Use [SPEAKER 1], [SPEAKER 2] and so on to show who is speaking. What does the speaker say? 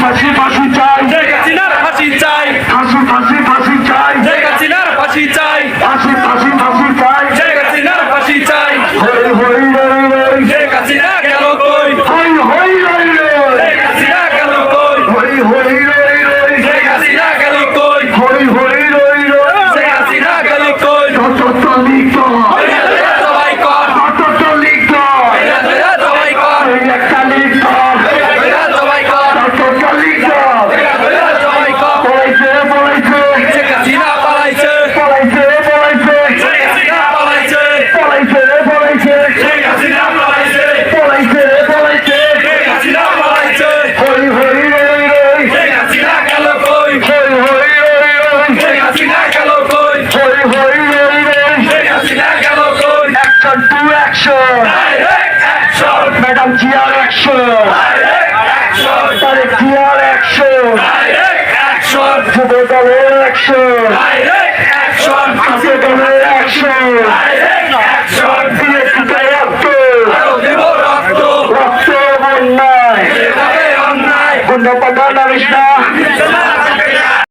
[SPEAKER 1] ফাঁসি ফাঁসি চাই,
[SPEAKER 2] শেখ হাসিনার ফাঁসি চাই,
[SPEAKER 1] ফাঁসি ফাঁসি ফাঁসি চাই,
[SPEAKER 2] শেখ হাসিনার ফাঁসি চাই,
[SPEAKER 1] ফাঁসি ফাঁসি ফাঁসি চাই।
[SPEAKER 2] শেখ হাসিনার ফাঁসি চাই।
[SPEAKER 1] হই হই রই রই,
[SPEAKER 2] শেখ হাসিনা গেল কই,
[SPEAKER 1] হই হই রই রই,
[SPEAKER 2] শেখ হাসিনা গেল কই,
[SPEAKER 1] হই হই রই রই,
[SPEAKER 2] শেখ হাসিনা গেল কই,
[SPEAKER 1] হই হই রই রই।
[SPEAKER 2] শেখ হাসিনা গেল কই।
[SPEAKER 1] তত লিখ,
[SPEAKER 2] ধইরা ধইরা জবাই কর,
[SPEAKER 1] তত লিখ,
[SPEAKER 2] ধইরা ধইরা জবাই কর,
[SPEAKER 1] এই একটা লিখ,
[SPEAKER 2] ধইরা ধইরা জবাই কর,
[SPEAKER 1] তত লিখ।
[SPEAKER 2] ধইরা ধইরা জবাই কর।
[SPEAKER 1] পলাইছে পলাইছে,
[SPEAKER 2] শেখ হাসিনা পালাইছে,
[SPEAKER 1] পলাইছে পলাইছে,
[SPEAKER 2] শেখ হাসিনা পালাইছে,
[SPEAKER 1] পলাইছে পলাইছে,
[SPEAKER 2] শেখ হাসিনা পালাইছে,
[SPEAKER 1] পলাইছে পলাইছে।
[SPEAKER 2] শেখ হাসিনা পালাইছে।
[SPEAKER 1] হই হই রই রই,
[SPEAKER 2] শেখ হাসিনা গেল কই,
[SPEAKER 1] হই হই রই রই,
[SPEAKER 2] শেখ হাসিনা গেল কই,
[SPEAKER 1] হই হই রই রই।
[SPEAKER 2] শেখ হাসিনা গেল কই।
[SPEAKER 1] Action to action,
[SPEAKER 2] direct action,
[SPEAKER 1] madam জিয়ার অ্যাকশন,
[SPEAKER 2] ডাইরেক্ট অ্যাকশন,
[SPEAKER 1] তারেক জিয়ার অ্যাকশন,
[SPEAKER 2] ডাইরেক্ট অ্যাকশন,
[SPEAKER 1] যুব দলের অ্যাকশন,
[SPEAKER 2] ডাইরেক্ট অ্যাকশন,
[SPEAKER 1] ছাত্র দলের অ্যাকশন,
[SPEAKER 2] ডাইরেক্ট অ্যাকশন।
[SPEAKER 1] বিএসপিতে রক্ত,
[SPEAKER 2] আরো দেব রক্ত,
[SPEAKER 1] রক্ত বন্যায়,
[SPEAKER 2] এভাবে অন্যায়,
[SPEAKER 1] বন্যা পাল্টা নামিস না,